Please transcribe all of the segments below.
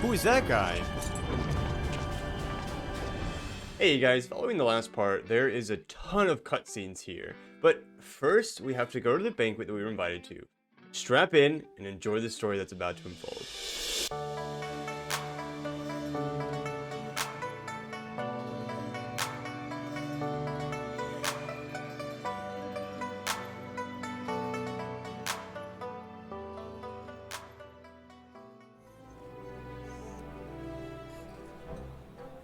Who is that guy? Hey guys, following the last part, there is a ton of cutscenes here. But first, we have to go to the banquet that we were invited to. Strap in and enjoy the story that's about to unfold.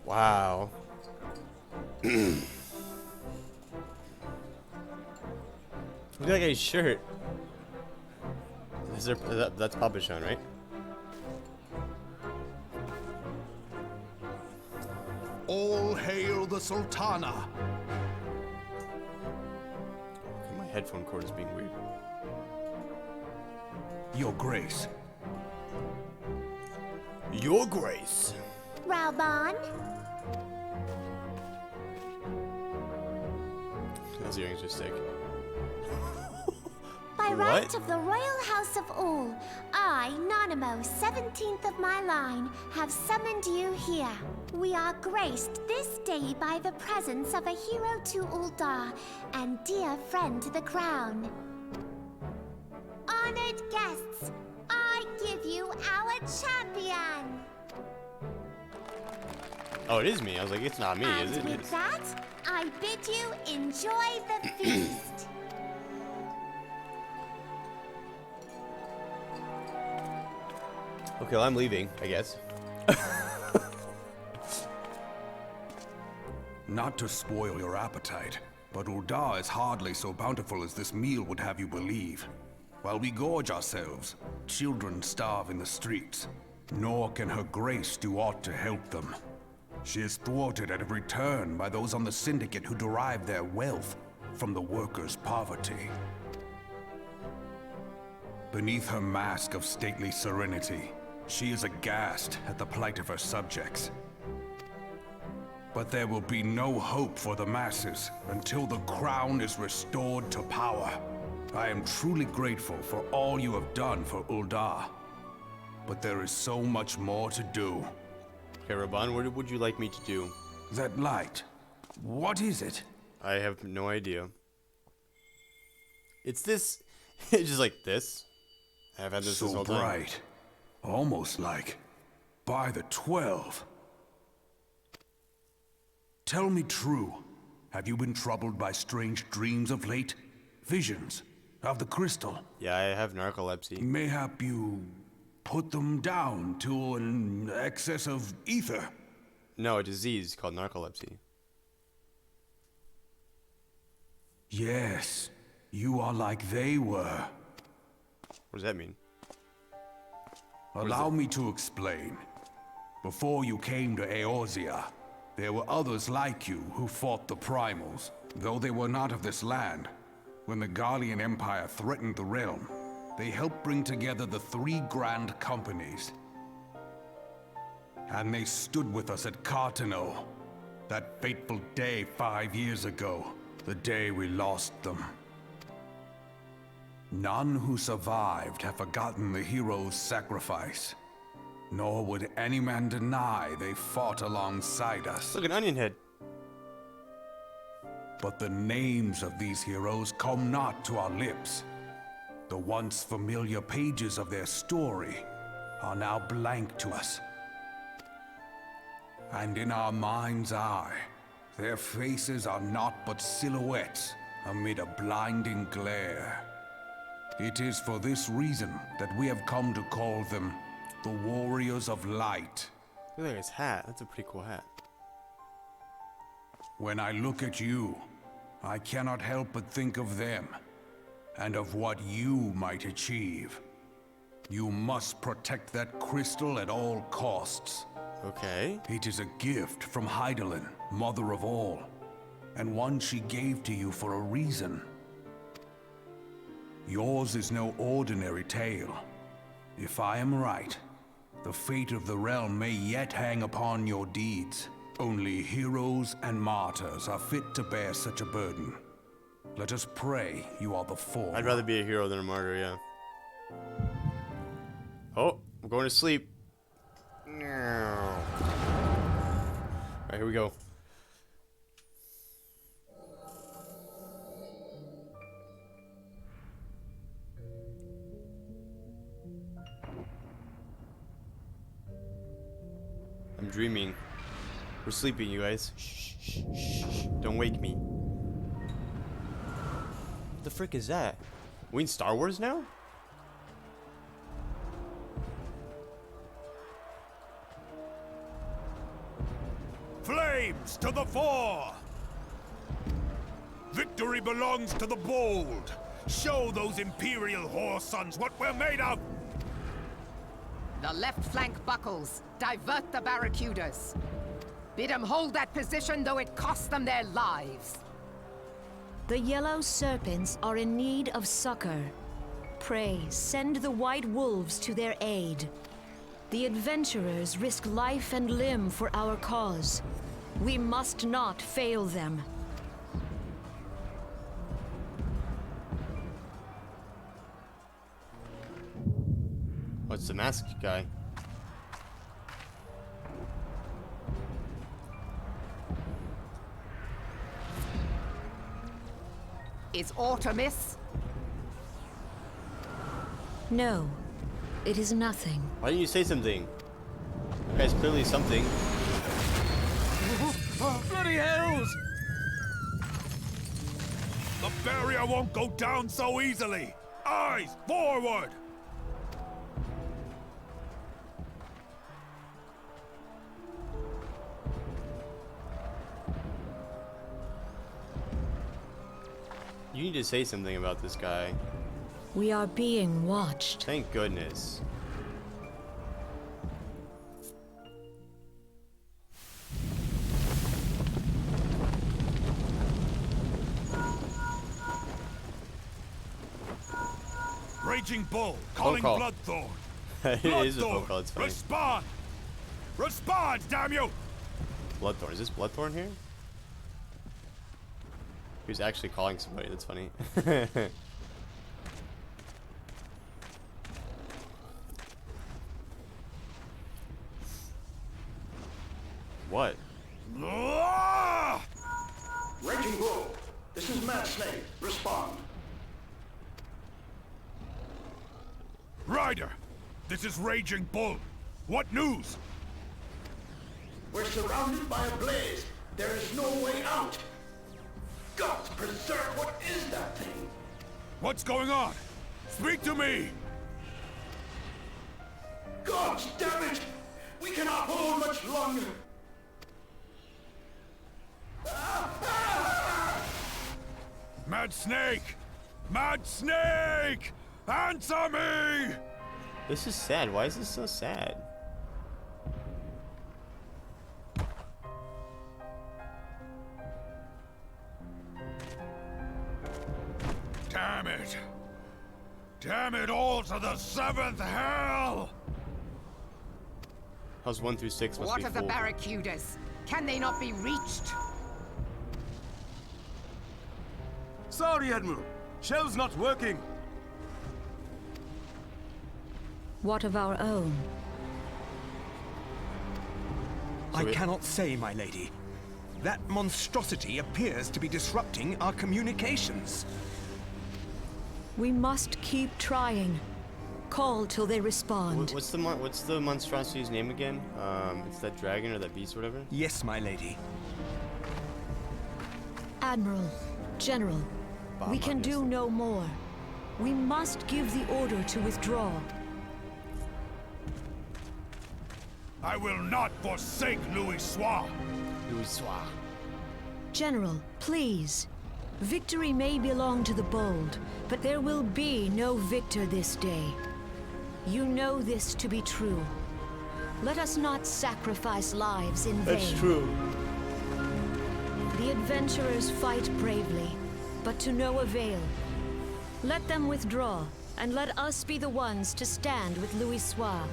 Wow. Look at that guy's shirt. That's Papa Sean, right? All hail the Sultana! Okay, my headphone cord is being weird. Your Grace. Your Grace. Reborn? Those earrings are sick. By What? right of the Royal House of Ul, I, Nanamo, 17th of my line, have summoned you here. We are graced this day by the presence of a hero to Ul'had and dear friend to the crown. Honored guests, I give you our champion! Oh, it is me. I was like, it's not me, is it? And with that, I bid you enjoy the feast. Okay, well, I'm leaving, I guess. Not to spoil your appetite, but Ul'had is hardly so bountiful as this meal would have you believe. While we gorge ourselves, children starve in the streets, nor can her grace do aught to help them. She is thwarted at every turn by those on the Syndicate who derive their wealth from the workers' poverty. Beneath her mask of stately serenity, she is aghast at the plight of her subjects. But there will be no hope for the masses until the crown is restored to power. I am truly grateful for all you have done for Ul'had, but there is so much more to do. Okay, Raban, what would you like me to do? That light, what is it? I have no idea. It's this. It's just like this. I've had this So whole time. bright, almost like by the 12. Tell me true, have you been troubled by strange dreams of late? Visions of the crystal? Yeah, I have narcolepsy. Mayhap you put them down to an excess of ether? No, a disease called narcolepsy. Yes, you are like they were. What does that mean? Allow me to explain. Before you came to Eorzea, there were others like you who fought the primals, though they were not of this land. When the Garlean Empire threatened the realm, they helped bring together the three grand companies. And they stood with us at Carteneau, that fateful day 5 years ago, the day we lost them. None who survived have forgotten the hero's sacrifice, nor would any man deny they fought alongside us. Look, an onion head. But the names of these heroes come not to our lips. The once familiar pages of their story are now blank to us. And in our mind's eye, their faces are naught but silhouettes amid a blinding glare. It is for this reason that we have come to call them the Warriors of Light. Look at his hat. That's a pretty cool hat. When I look at you, I cannot help but think of them, and of what you might achieve. You must protect that crystal at all costs. Okay. It is a gift from Hydaelyn, mother of all, and one she gave to you for a reason. Yours is no ordinary tale. If I am right, the fate of the realm may yet hang upon your deeds. Only heroes and martyrs are fit to bear such a burden. Let us pray you are the former. I'd rather be a hero than a martyr, yeah. Oh, I'm going to sleep. Alright, here we go. I'm dreaming. We're sleeping, you guys. Shh, shh, shh. Don't wake me. What the frick is that? We in Star Wars now? Flames to the fore! Victory belongs to the bold. Show those Imperial whore sons what we're made of! The left flank buckles. Divert the barracudas. Bid them hold that position, though it costs them their lives. The yellow serpents are in need of succor. Pray, send the white wolves to their aid. The adventurers risk life and limb for our cause. We must not fail them. What's the masked guy? Is aught amiss? No, it is nothing. Why didn't you say something? That guy's clearly something. Bloody hells! The barrier won't go down so easily! Eyes forward! You need to say something about this guy. We are being watched. Thank goodness. Raging Bull, calling call. Bloodthorn. It is a phone call, it's funny. Respond! Respond, damn you! Bloodthorn. Is this Bloodthorn here? He was actually calling somebody. That's funny. What? Ah! Raging Bull, this is Mad Snake. Respond. Ryder, this is Raging Bull. What news? We're surrounded by a blaze. There is no way out. Gods preserve, what is that thing? What's going on? Speak to me! Gods damn it! We cannot hold much longer. Mad Snake! Mad Snake! Answer me! This is sad. Why is this so sad? Damn it! Damn it all to the seventh hell! House 1 through 6 must What be of the full. barracudas? Can they not be reached? Sorry, Admiral. Shell's not working. What of our own? I cannot say, my lady. That monstrosity appears to be disrupting our communications. We must keep trying. Call till they respond. What's the monstrosity's name again? It's that dragon or that beast or whatever? Yes, my lady. Admiral, General, we can do no more. We must give the order to withdraw. I will not forsake Louis-Soir! Louis-Soir. General, please. Victory may belong to the bold, but there will be no victor this day. You know this to be true. Let us not sacrifice lives in vain. That's true. The adventurers fight bravely, but to no avail. Let them withdraw, and let us be the ones to stand with Louis-Soir.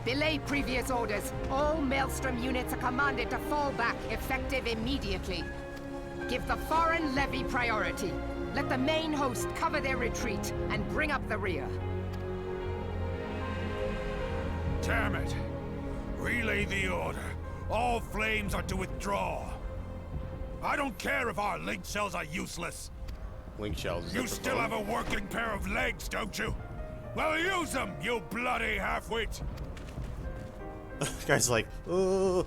Belay previous orders. All Maelstrom units are commanded to fall back, effective immediately. Give the foreign levy priority. Let the main host cover their retreat and bring up the rear. Damn it! Relay the order. All flames are to withdraw. I don't care if our link shells are useless. Link shells. You still have a working pair of legs, don't you? Well, use them, you bloody half-wit! Guy's like, oh.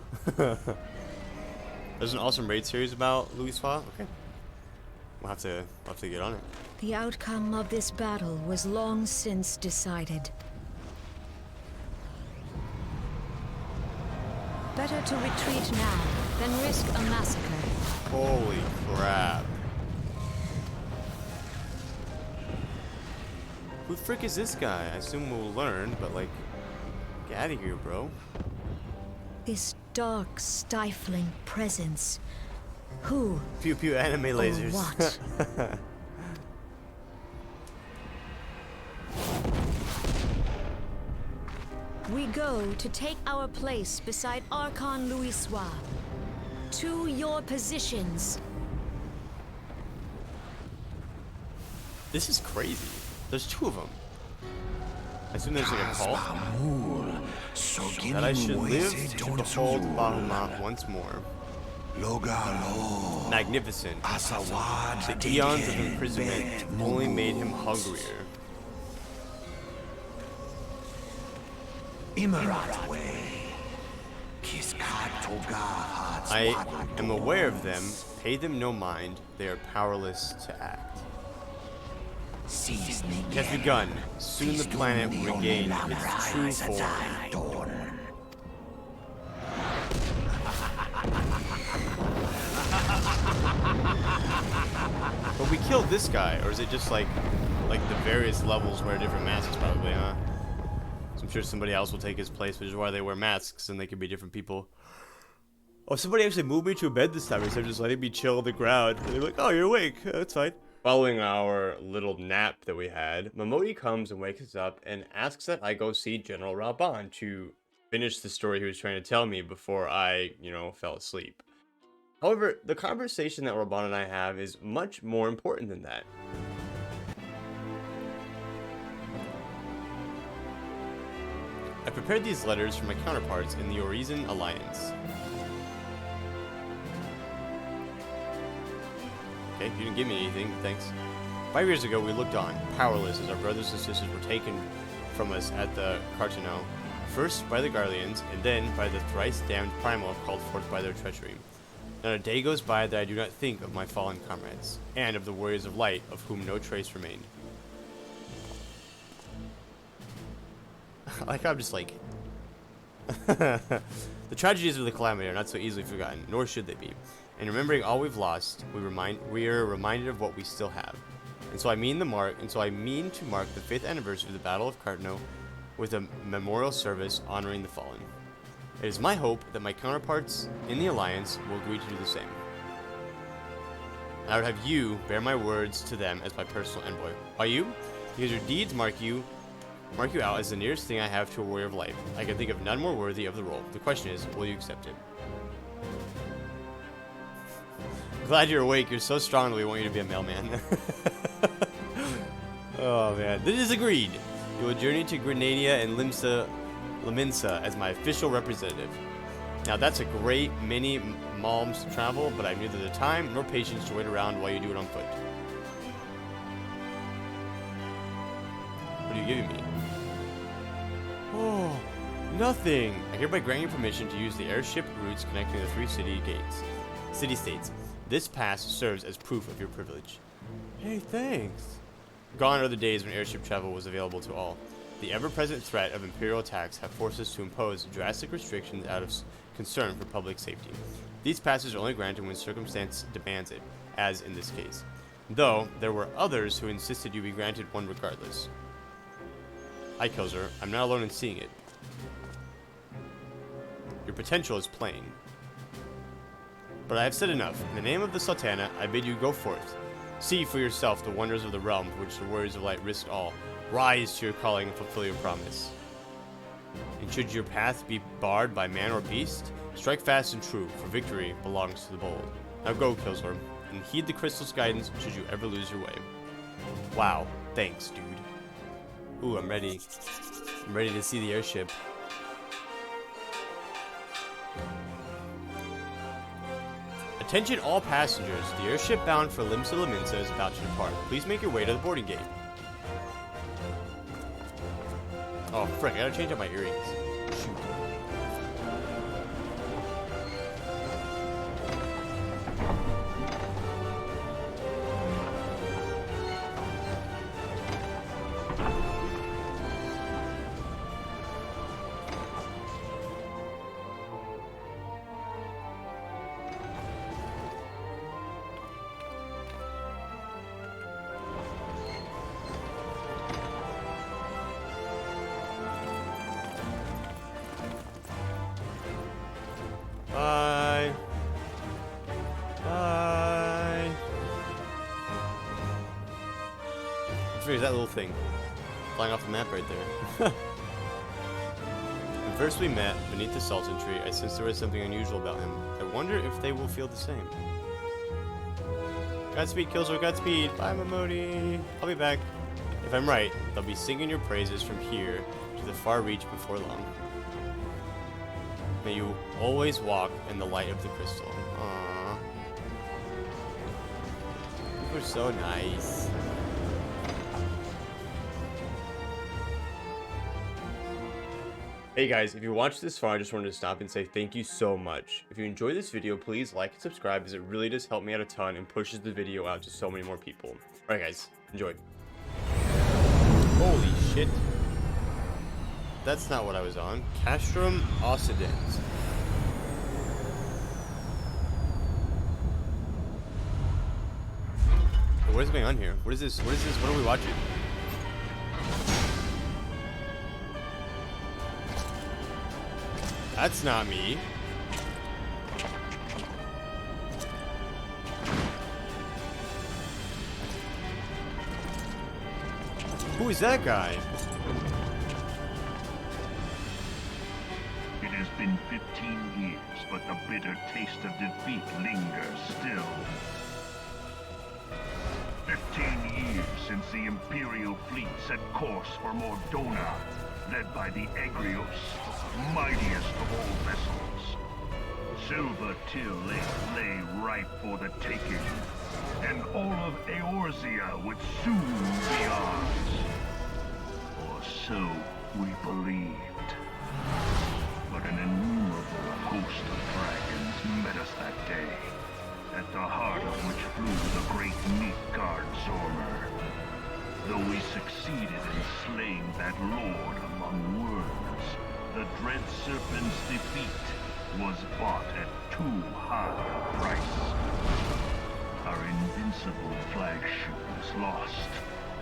There's an awesome raid series about Louiswa. Okay. We'll have to get on it. The outcome of this battle was long since decided. Better to retreat now than risk a massacre. Holy crap. Who the frick is this guy? I assume we'll learn, but like, get out of here, bro. This dark, stifling presence. Who? Pew pew anime lasers. Or what? We go to take our place beside Archon Louiswa. To your positions. This is crazy. There's two of them. I assume there's like a call. That I should live to behold Bahamut once more. Magnificent. The eons of imprisonment only made him hungrier. I am aware of them. Pay them no mind. They are powerless to act. It has begun. Soon the planet will regain its true form. But we killed this guy, or is it just like the various levels wear different masks probably, huh? So I'm sure somebody else will take his place, which is why they wear masks, and they can be different people. Oh, somebody actually moved me to a bed this time instead of just letting me chill on the ground. And they're like, oh, you're awake. That's fine. Following our little nap that we had, Momoti comes and wakes us up and asks that I go see General Raban to finish the story he was trying to tell me before I, fell asleep. However, the conversation that Raban and I have is much more important than that. I prepared these letters for my counterparts in the Eorzea Alliance. Okay, you didn't give me anything, thanks. 5 years ago, we looked on, powerless, as our brothers and sisters were taken from us at the Carteneau, first by the Garleans, and then by the thrice-damned Primal called forth by their treachery. Not a day goes by that I do not think of my fallen comrades, and of the warriors of light, of whom no trace remained. I like how I'm just like... The tragedies of the Calamity are not so easily forgotten, nor should they be. And remembering all we've lost, we are reminded of what we still have. And so I mean to mark the 5th anniversary of the Battle of Carteneau with a memorial service honoring the fallen. It is my hope that my counterparts in the Alliance will agree to do the same. And I would have you bear my words to them as my personal envoy. Why you? Because your deeds mark you out as the nearest thing I have to a warrior of light. I can think of none more worthy of the role. The question is, will you accept it? Glad you're awake. You're so strong that we want you to be a mailman. Oh man, this is agreed. You will journey to Gridania and Limsa Lominsa as my official representative. Now that's a great many malms to travel, but I have neither the time nor patience to wait around while you do it on foot. What are you giving me? Oh, nothing. I hereby grant you permission to use the airship routes connecting the 3 city-states. This pass serves as proof of your privilege. Hey, thanks. Gone are the days when airship travel was available to all. The ever-present threat of Imperial attacks have forced us to impose drastic restrictions out of concern for public safety. These passes are only granted when circumstance demands it, as in this case. Though, there were others who insisted you be granted one regardless. Hi, Kilzor. I'm not alone in seeing it. Your potential is plain. But I have said enough. In the name of the Sultana, I bid you go forth. See for yourself the wonders of the realm for which the warriors of light risked all. Rise to your calling and fulfill your promise. And should your path be barred by man or beast, Strike fast and true, for victory belongs to the bold. Now go, Kilzor, and heed the crystal's guidance should you ever lose your way. Wow, thanks, dude. Ooh, I'm ready. I'm ready to see the airship. Attention all passengers, the airship bound for Limsa Lominsa is about to depart. Please make your way to the boarding gate. Oh, frick, I gotta change out my earrings. Shoot. Bye. Bye. Where's that little thing? Flying off the map right there. When first we met, beneath the Sultan tree, I sensed there was something unusual about him. I wonder if they will feel the same. Godspeed, Kilzor, Godspeed. Bye, Mamodi. I'll be back. If I'm right, they'll be singing your praises from here to the far reach before long. May you always walk in the light of the crystal. Aww. People are so nice. Hey guys, if you watched this far, I just wanted to stop and say thank you so much. If you enjoyed this video, please like and subscribe as it really does help me out a ton and pushes the video out to so many more people. Alright guys, enjoy. Holy shit. That's not what I was on. Castrum Occident. What is going on here? What is this? What is this? What are we watching? That's not me. Who is that guy? It has been 15 years, but the bitter taste of defeat lingers still. 15 years since the Imperial fleet set course for Mordona, led by the Egrios, mightiest of all vessels. Silver Till lay ripe for the taking, and all of Eorzea would soon be ours. Or so we believed. But an innumerable host of dragons met us that day, at the heart of which flew the great Nilfgaard Zormer. Though we succeeded in slaying that lord among worms, the dread serpent's defeat was bought at too high a price. Our invincible flagship was lost,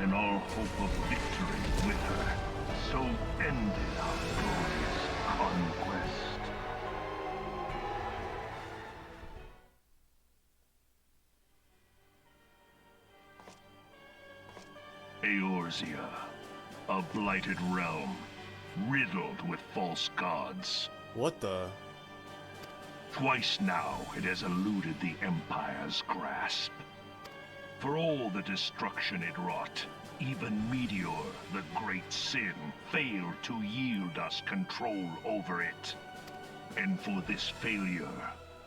and all hope of victory with her. So ended our glorious conquest. Eorzea, a blighted realm, riddled with false gods. What the? Twice now it has eluded the Empire's grasp. For all the destruction it wrought, even Meteor, the great sin, failed to yield us control over it. And for this failure,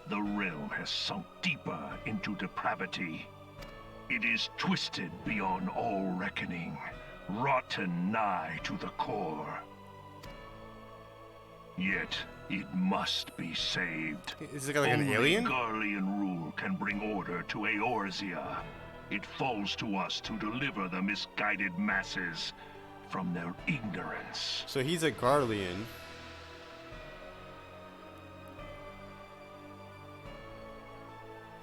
the realm has sunk deeper into depravity. It is twisted beyond all reckoning, rotten nigh to the core. Yet, it must be saved. Is this guy like an alien? Only Garlean rule can bring order to Eorzea. It falls to us to deliver the misguided masses from their ignorance. So he's a Garlean.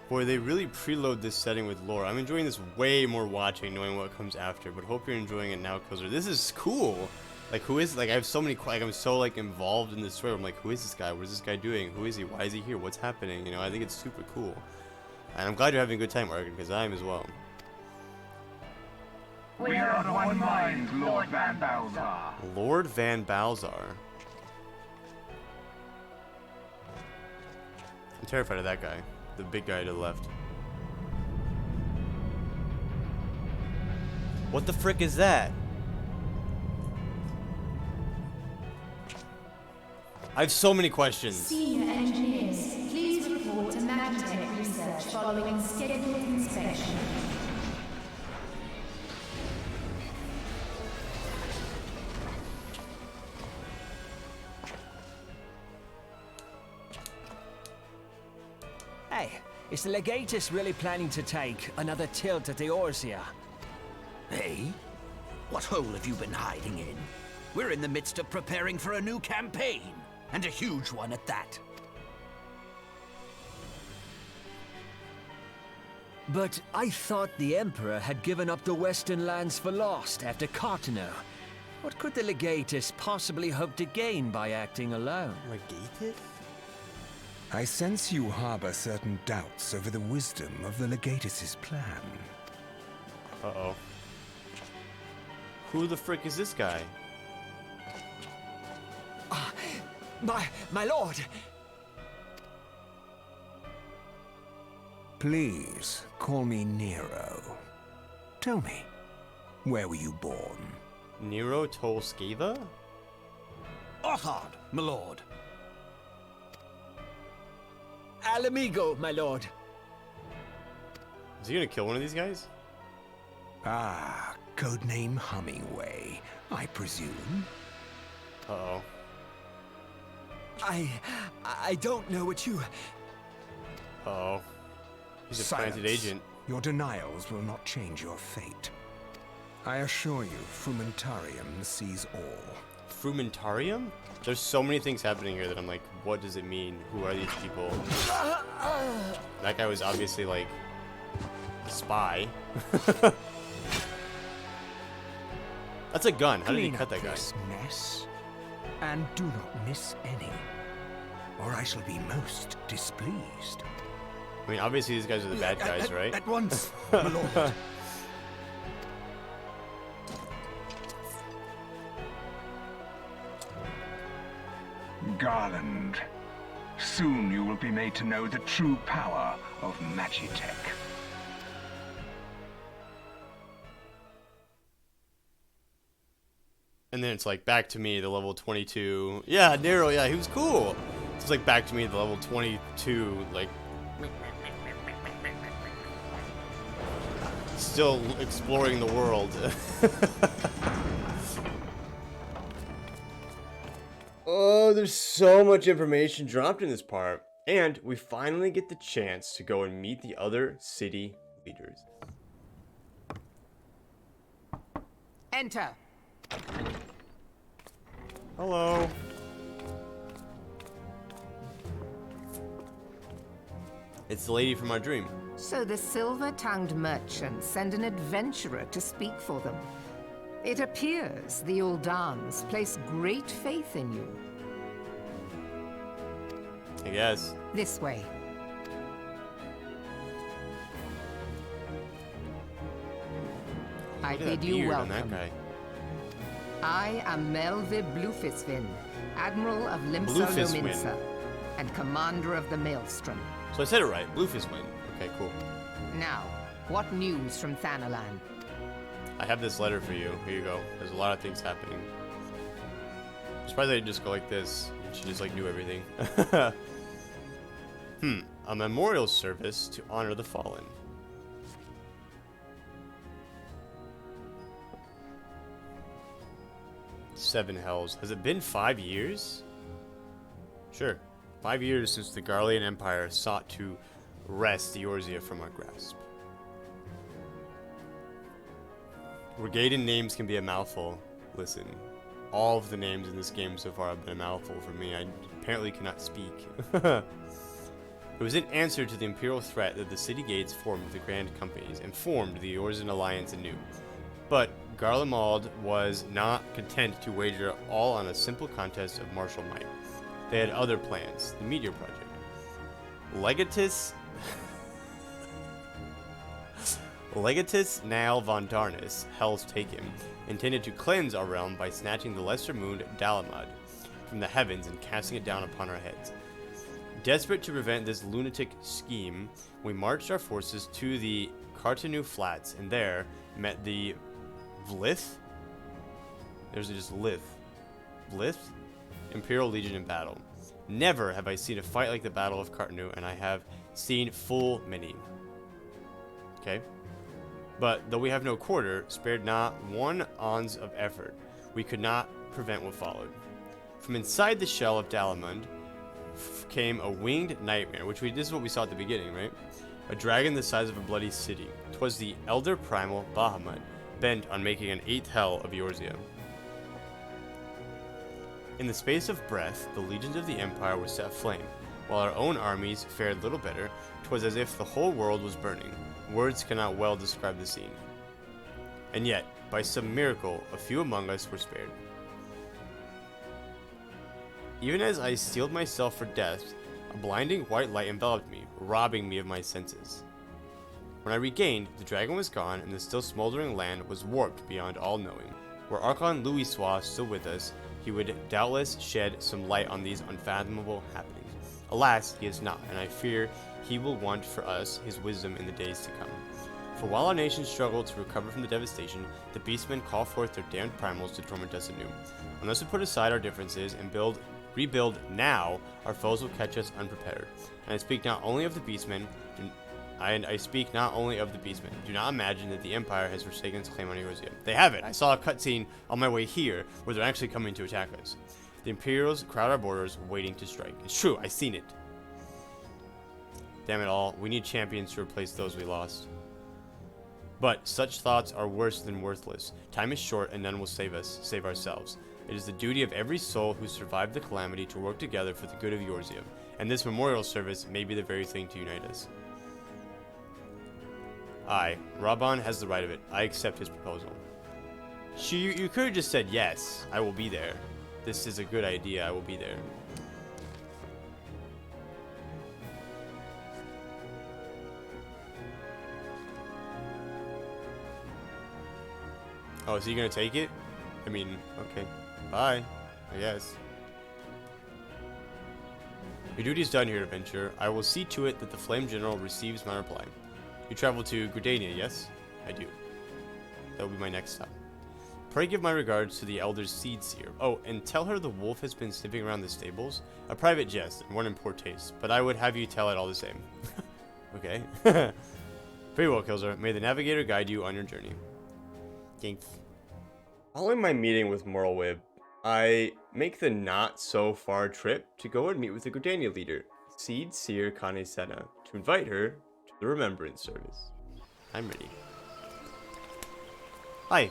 Boy, they really preload this setting with lore. I'm enjoying this way more watching, knowing what comes after, but hope you're enjoying it now, Kilzor. This is cool. Like, who is, like, I have so many, like, I'm so, like, involved in this story. I'm like, who is this guy? What is this guy doing? Who is he? Why is he here? What's happening? You know, I think it's super cool. And I'm glad you're having a good time, Argon, because I am as well. We are of one mind, Lord Van Balzar. Lord Van Balzar. I'm terrified of that guy. The big guy to the left. What the frick is that? I have so many questions. Senior engineers, please report to Magitech research following scheduled inspection. Hey, is the Legatus really planning to take another tilt at Eorzea? Hey? What hole have you been hiding in? We're in the midst of preparing for a new campaign, and a huge one at that. But I thought the Emperor had given up the Western lands for lost after Carteneau. What could the Legatus possibly hope to gain by acting alone? Legatus? I sense you harbor certain doubts over the wisdom of the Legatus's plan. Uh-oh. Who the frick is this guy? My lord! Please, call me Nero. Tell me, where were you born? Nero Tolskeva? Ul'had, my lord. Alamigo, my lord. Is he gonna kill one of these guys? Ah, codename Hummingway, I presume. Uh-oh. I don't know what you... Uh-oh. He's a Silence. planted agent. Your denials will not change your fate. I assure you, Frumentarium sees all. Frumentarium? There's so many things happening here that I'm like, what does it mean? Who are these people? That guy was obviously like a spy. That's a gun. How did he Clean cut up that guy? this mess, and do not miss any, or I shall be most displeased. I mean, obviously these guys are the bad guys, right? At once, my lord. Garland, soon you will be made to know the true power of Magitech. And then it's like back to me, the level 22. Yeah, Nero, yeah, he was cool. It's like back to me, the level 22, like still exploring the world. Oh, there's so much information dropped in this part. And we finally get the chance to go and meet the other city leaders. Enter. Hello. It's the lady from our dream. So the silver-tongued merchants send an adventurer to speak for them. It appears the Ul'hadans place great faith in you. I guess. This way. I Look at that bid you beard on that welcome. guy. I am Merlwyb Admiral of Limsa Bluefistwind. Lominsa, and Commander of the Maelstrom. So I said it right. Bluefistwind. Okay, cool. Now, what news from Thanalan? I have this letter for you. Here you go. There's a lot of things happening. I'm surprised I didn't just go like this. She just like knew everything. A memorial service to honor the fallen. Seven hells. Has it been 5 years? Sure. 5 years since the Garlean Empire sought to wrest Eorzea from our grasp. Regaden names can be a mouthful. Listen, all of the names in this game so far have been a mouthful for me. I apparently cannot speak. It was in answer to the Imperial threat that the city gates formed the Grand Companies and formed the Eorzean Alliance anew. But Garlemald was not content to wager all on a simple contest of martial might. They had other plans, the Meteor Project. Legatus Nal von Darnus, Hell's Taken, intended to cleanse our realm by snatching the lesser moon Dalamud from the heavens and casting it down upon our heads. Desperate to prevent this lunatic scheme, we marched our forces to the Carteneau Flats, and there met the Vlith? There's just Vlith? Imperial Legion in battle. Never have I seen a fight like the Battle of Carteneau, and I have seen full many. Okay. But though we have no quarter, spared not one ounce of effort, we could not prevent what followed. From inside the shell of Dalamund came a winged nightmare, this is what we saw at the beginning, right? A dragon the size of a bloody city. 'Twas the elder primal Bahamut, bent on making an 8th hell of Eorzea. In the space of breath, the legions of the Empire were set aflame, while our own armies fared little better. 'Twas as if the whole world was burning. Words cannot well describe the scene. And yet, by some miracle, a few among us were spared. Even as I steeled myself for death, a blinding white light enveloped me, robbing me of my senses. When I regained, the dragon was gone, and the still smoldering land was warped beyond all knowing. Were Archon Louisoix still with us, he would doubtless shed some light on these unfathomable happenings. Alas, he is not, and I fear he will want for us his wisdom in the days to come. For while our nation struggled to recover from the devastation, the beastmen call forth their damned primals to torment us anew. Unless we put aside our differences and rebuild now, our foes will catch us unprepared. And I speak not only of the beastmen. Do not imagine that the Empire has forsaken its claim on Eorzea. They haven't. I saw a cutscene on my way here where they're actually coming to attack us. The Imperials crowd our borders, waiting to strike. It's true. I've seen it. Damn it all. We need champions to replace those we lost. But such thoughts are worse than worthless. Time is short, and none will save ourselves. It is the duty of every soul who survived the calamity to work together for the good of Eorzea, and this memorial service may be the very thing to unite us. Aye, Raban has the right of it. I accept his proposal. You could have just said, yes, I will be there. This is a good idea, I will be there. Oh, is he gonna take it? I mean, okay. Bye, I guess. Your duty is done here, adventurer. I will see to it that the Flame General receives my reply. You travel to Gridania, yes? I do. That will be my next stop. Pray give my regards to the Elder's Seed Seer. Oh, and tell her the wolf has been sniffing around the stables. A private jest, and one in poor taste, but I would have you tell it all the same. Okay. Very well, Kilzor. May the Navigator guide you on your journey. Thanks. Following my meeting with Merlwyb, I make the not-so-far trip to go and meet with the Gridania leader, Seed Seer Kan-E-Senna, to invite her to the Remembrance Service. I'm ready. Hi.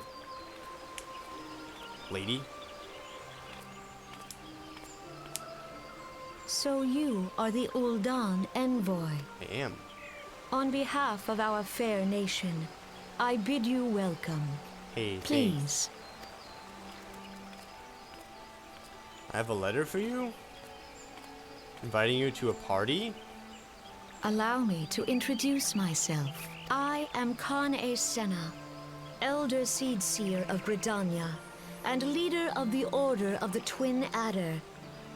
Lady. So you are the Ul'had envoy. I am. On behalf of our fair nation, I bid you welcome. Hey, please. Thanks. I have a letter for you? Inviting you to a party? Allow me to introduce myself. I am Kan-E-Senna, Elder Seed Seer of Gridania, and leader of the Order of the Twin Adder,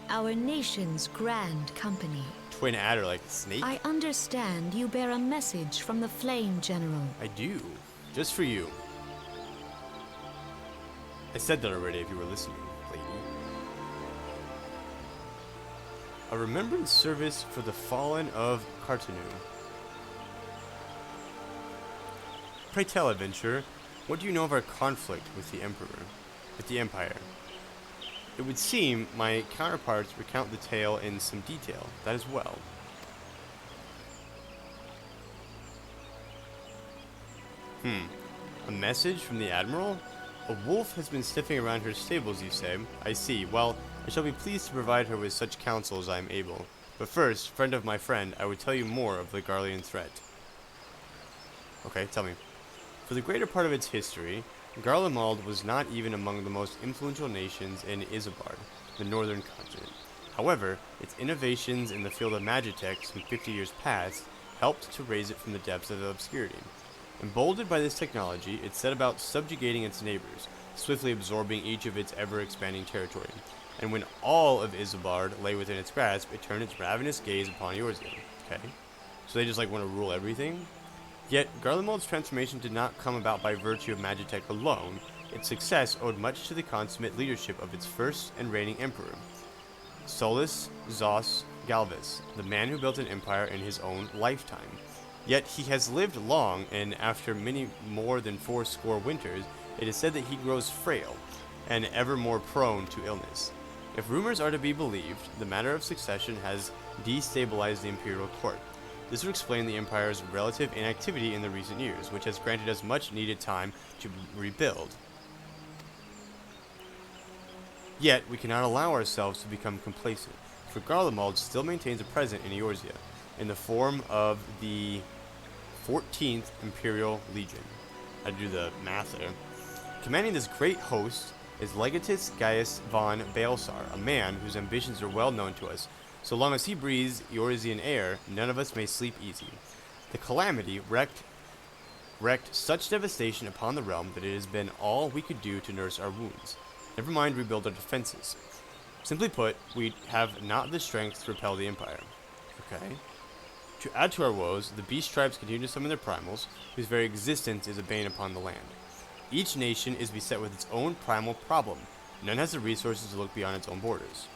our nation's grand company. Twin Adder, like a snake? I understand you bear a message from the Flame General. I do. Just for you. I said that already if you were listening, lady. A remembrance service for the fallen of Carteneau. Pray tell, adventurer, what do you know of our conflict with the Emperor? With the Empire? It would seem my counterparts recount the tale in some detail. That as well. A message from the Admiral? A wolf has been sniffing around her stables, you say? I see. Well, I shall be pleased to provide her with such counsel as I am able. But first, friend of my friend, I would tell you more of the Garlean threat. Okay, tell me. For the greater part of its history, Garlemald was not even among the most influential nations in Isambard, the northern continent. However, its innovations in the field of magitech some 50 years past helped to raise it from the depths of obscurity. Emboldened by this technology, it set about subjugating its neighbors, swiftly absorbing each of its ever-expanding territory. and when all of Isambard lay within its grasp, it turned its ravenous gaze upon Eorzea. Okay, so they just like want to rule everything. Yet Garlemald's transformation did not come about by virtue of Magitech alone. Its success owed much to the consummate leadership of its first and reigning emperor, Solus Zos Galvus, the man who built an empire in his own lifetime. Yet he has lived long, and after many more than 80 winters, it is said that he grows frail, and ever more prone to illness. If rumors are to be believed, the matter of succession has destabilized the imperial court. This would explain the Empire's relative inactivity in the recent years, which has granted us much needed time to rebuild. Yet, we cannot allow ourselves to become complacent, for Garlemald still maintains a presence in Eorzea, in the form of the 14th Imperial Legion. I do the math there. Commanding this great host is Legatus Gaius von Baelsar, a man whose ambitions are well known to us. So long as he breathes Eorzean air, none of us may sleep easy. The calamity wreaked such devastation upon the realm that it has been all we could do to nurse our wounds. Never mind rebuild our defenses. Simply put, we have not the strength to repel the Empire. Okay. To add to our woes, the beast tribes continue to summon their primals, whose very existence is a bane upon the land. Each nation is beset with its own primal problem. None has the resources to look beyond its own borders.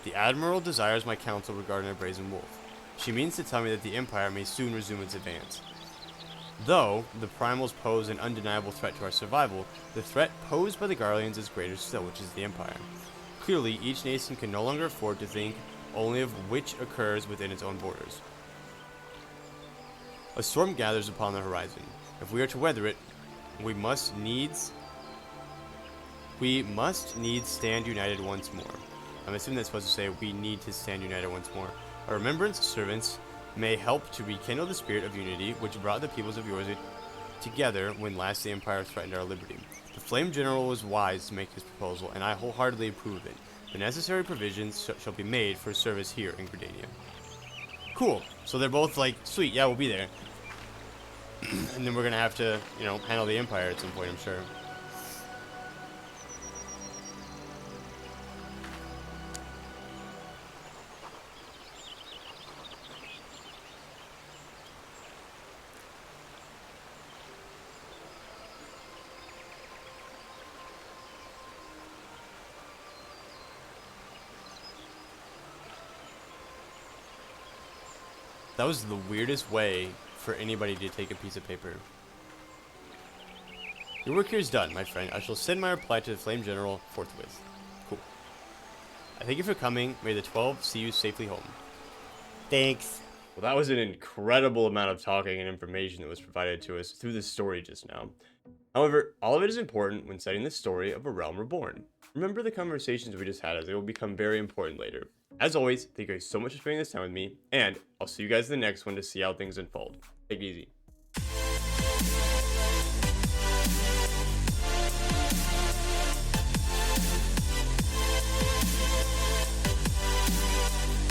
The Admiral desires my counsel regarding a brazen wolf. She means to tell me that the Empire may soon resume its advance. Though the primals pose an undeniable threat to our survival, the threat posed by the Garleans is greater still, which is the Empire. Clearly, each nation can no longer afford to think only of which occurs within its own borders. A storm gathers upon the horizon. If we are to weather it, we must needs stand united once more. I'm assuming that's supposed to say we need to stand united once more. Our remembrance servants may help to rekindle the spirit of unity which brought the peoples of Eorzea together when last the Empire threatened our liberty. The Flame General was wise to make his proposal, and I wholeheartedly approve of it. The necessary provisions shall be made for service here in Gridania. Cool. So they're both like, sweet, yeah, we'll be there. And then we're gonna have to, you know, handle the Empire at some point, I'm sure. That was the weirdest way for anybody to take a piece of paper. Your work here is done, my friend. I shall send my reply to the Flame General forthwith. Cool. I thank you for coming. May the 12 see you safely home. Thanks. Well, that was an incredible amount of talking and information that was provided to us through this story just now. However, all of it is important when setting the story of A Realm Reborn. Remember the conversations we just had, as they will become very important later. As always, thank you guys so much for spending this time with me, and I'll see you guys in the next one to see how things unfold. Take it easy.